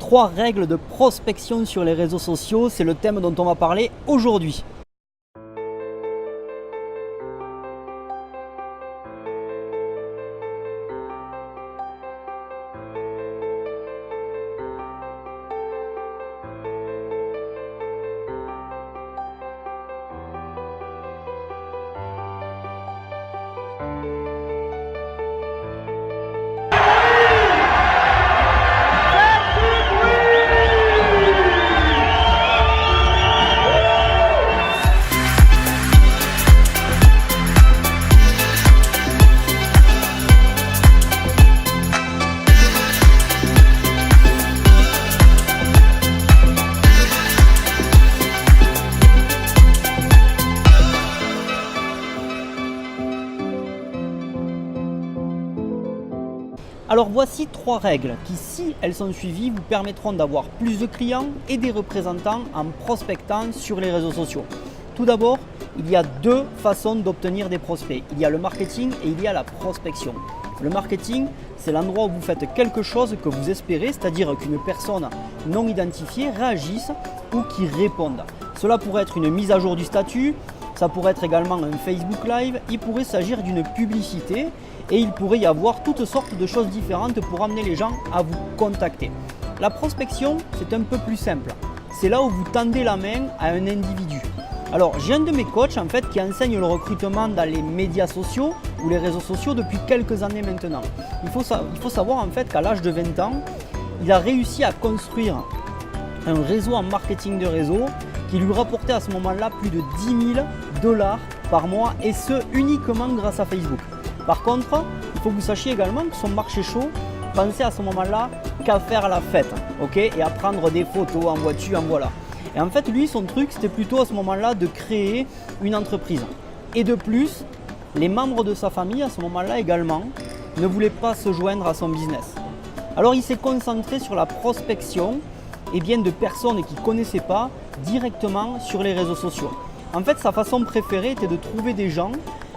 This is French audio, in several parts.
3 règles de prospection sur les réseaux sociaux, c'est le thème dont on va parler aujourd'hui. Alors voici 3 règles qui, si elles sont suivies, vous permettront d'avoir plus de clients et des représentants en prospectant sur les réseaux sociaux. Tout d'abord, il y a 2 façons d'obtenir des prospects. Il y a le marketing et il y a la prospection. Le marketing, c'est l'endroit où vous faites quelque chose que vous espérez, c'est-à-dire qu'une personne non identifiée réagisse ou qui réponde. Cela pourrait être une mise à jour du statut, ça pourrait être également un Facebook Live, il pourrait s'agir d'une publicité et il pourrait y avoir toutes sortes de choses différentes pour amener les gens à vous contacter. La prospection, c'est un peu plus simple. C'est là où vous tendez la main à un individu. Alors, j'ai un de mes coachs en fait qui enseigne le recrutement dans les médias sociaux ou les réseaux sociaux depuis quelques années maintenant. Il faut savoir en fait qu'à l'âge de 20 ans, il a réussi à construire un réseau en marketing de réseau qui lui rapportait à ce moment-là plus de 10 000 $ par mois et ce uniquement grâce à Facebook. Par contre, il faut que vous sachiez également que son marché chaud pensait à ce moment-là qu'à faire la fête, et à prendre des photos en voiture, en voilà. Et en fait, lui, son truc, c'était plutôt à ce moment-là de créer une entreprise. Et de plus, les membres de sa famille, à ce moment-là également, ne voulaient pas se joindre à son business. Alors, il s'est concentré sur la prospection de personnes qu'il ne connaissait pas directement sur les réseaux sociaux. En fait, sa façon préférée était de trouver des gens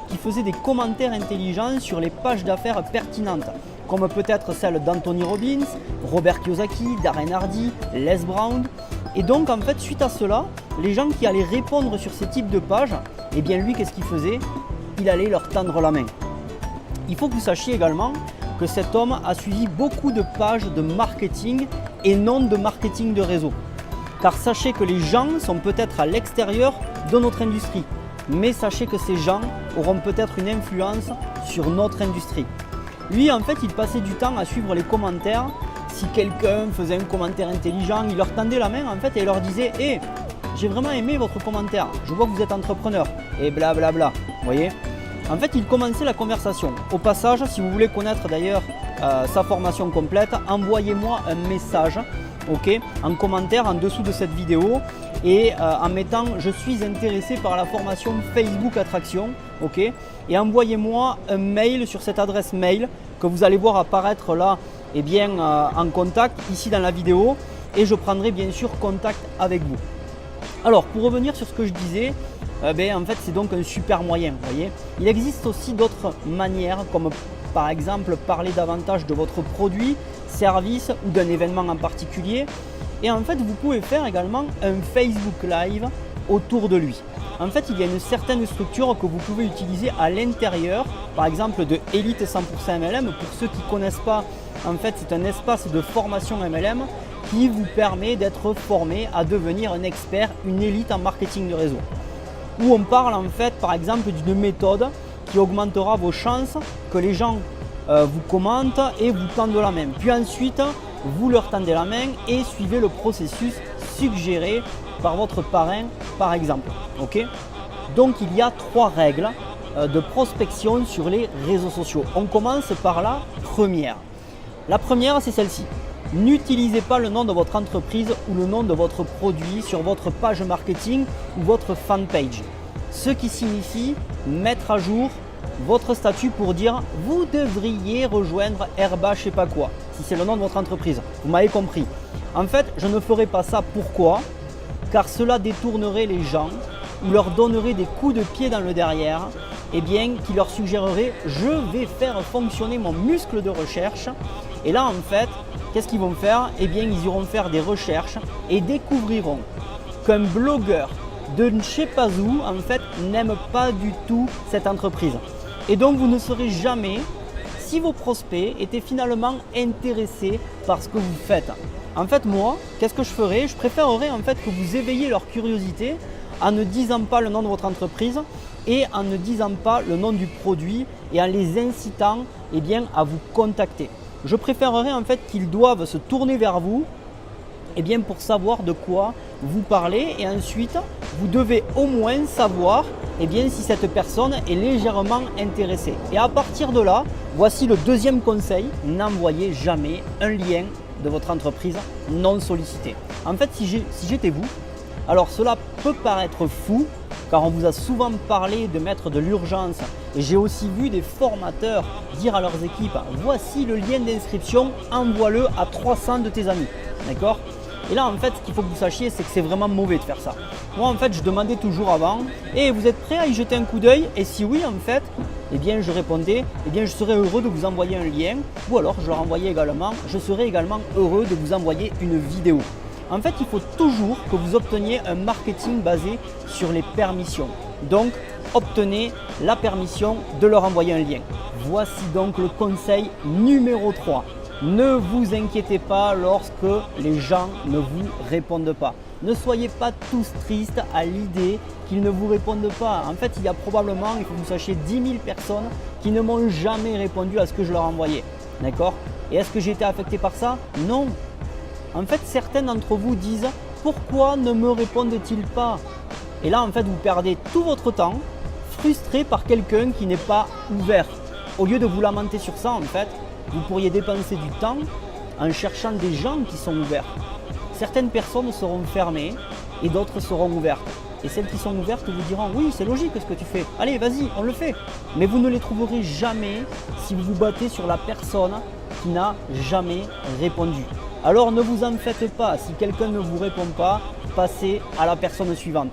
qui faisaient des commentaires intelligents sur les pages d'affaires pertinentes, comme peut-être celle d'Anthony Robbins, Robert Kiyosaki, Darren Hardy, Les Brown. Et donc, en fait, suite à cela, les gens qui allaient répondre sur ces types de pages, lui, qu'est-ce qu'il faisait? Il allait leur tendre la main. Il faut que vous sachiez également que cet homme a suivi beaucoup de pages de marketing et non de marketing de réseau. Car sachez que les gens sont peut-être à l'extérieur de notre industrie, mais sachez que ces gens auront peut-être une influence sur notre industrie. Lui, en fait, il passait du temps à suivre les commentaires. Si quelqu'un faisait un commentaire intelligent, il leur tendait la main en fait et il leur disait « Hey, j'ai vraiment aimé votre commentaire, je vois que vous êtes entrepreneur » et blablabla, vous voyez. En fait, il commençait la conversation. Au passage, si vous voulez connaître d'ailleurs sa formation complète, envoyez-moi un message en commentaire en dessous de cette vidéo et en mettant « Je suis intéressé par la formation Facebook Attraction ». Et envoyez-moi un mail sur cette adresse mail que vous allez voir apparaître là en contact ici dans la vidéo et je prendrai bien sûr contact avec vous. Alors pour revenir sur ce que je disais, en fait c'est donc un super moyen, vous voyez. Il existe aussi d'autres manières comme par exemple parler davantage de votre produit, service ou d'un événement en particulier. Et en fait vous pouvez faire également un Facebook Live autour de lui. En fait, il y a une certaine structure que vous pouvez utiliser à l'intérieur, par exemple de Elite 100% MLM. Pour ceux qui ne connaissent pas, en fait, c'est un espace de formation MLM qui vous permet d'être formé à devenir un expert, une élite en marketing de réseau. Où on parle en fait, par exemple, d'une méthode qui augmentera vos chances que les gens vous commentent et vous tendent la main. Puis ensuite, vous leur tendez la main et suivez le processus suggéré par votre parrain, par exemple. Donc, il y a 3 règles de prospection sur les réseaux sociaux. On commence par la première. La première, c'est celle-ci. N'utilisez pas le nom de votre entreprise ou le nom de votre produit sur votre page marketing ou votre fanpage. Ce qui signifie mettre à jour votre statut pour dire « Vous devriez rejoindre Herba je sais pas quoi », si c'est le nom de votre entreprise. Vous m'avez compris. En fait, je ne ferai pas ça. Pourquoi? Car cela détournerait les gens ou leur donnerait des coups de pied dans le derrière, qui leur suggérerait « je vais faire fonctionner mon muscle de recherche ». Et là, en fait, qu'est-ce qu'ils vont faire? Eh bien, ils iront faire des recherches et découvriront qu'un blogueur de je ne sais pas où, en fait, n'aime pas du tout cette entreprise. Et donc, vous ne saurez jamais si vos prospects étaient finalement intéressés par ce que vous faites. En fait, moi, qu'est-ce que je ferais? Je préférerais en fait que vous éveilliez leur curiosité en ne disant pas le nom de votre entreprise et en ne disant pas le nom du produit et en les incitant eh bien, à vous contacter. Je préférerais en fait qu'ils doivent se tourner vers vous eh bien, pour savoir de quoi vous parlez et ensuite vous devez au moins savoir eh bien, si cette personne est légèrement intéressée. Et à partir de là, voici le deuxième conseil, n'envoyez jamais un lien de votre entreprise non sollicité. En fait, si j'étais vous, alors cela peut paraître fou car on vous a souvent parlé de mettre de l'urgence et j'ai aussi vu des formateurs dire à leurs équipes voici le lien d'inscription, envoie-le à 300 de tes amis. D'accord? Et là en fait ce qu'il faut que vous sachiez c'est que c'est vraiment mauvais de faire ça. Moi en fait je demandais toujours avant et vous êtes prêt à y jeter un coup d'œil? Et si oui en fait, eh bien je répondais eh bien je serais heureux de vous envoyer un lien ou alors je leur envoyais également, je serais également heureux de vous envoyer une vidéo. En fait, il faut toujours que vous obteniez un marketing basé sur les permissions. Donc, obtenez la permission de leur envoyer un lien. Voici donc le conseil numéro 3. Ne vous inquiétez pas lorsque les gens ne vous répondent pas. Ne soyez pas tous tristes à l'idée qu'ils ne vous répondent pas. En fait, il y a probablement, il faut que vous sachiez, 10 000 personnes qui ne m'ont jamais répondu à ce que je leur envoyais. D'accord? Et est-ce que j'ai été affecté par ça? Non. En fait, certains d'entre vous disent « Pourquoi ne me répondent-ils pas ?» Et là, en fait, vous perdez tout votre temps, frustré par quelqu'un qui n'est pas ouvert. Au lieu de vous lamenter sur ça, en fait, vous pourriez dépenser du temps en cherchant des gens qui sont ouverts. Certaines personnes seront fermées et d'autres seront ouvertes. Et celles qui sont ouvertes vous diront « Oui, c'est logique ce que tu fais. Allez, vas-y, on le fait. » Mais vous ne les trouverez jamais si vous vous battez sur la personne qui n'a jamais répondu. Alors ne vous en faites pas, si quelqu'un ne vous répond pas, passez à la personne suivante.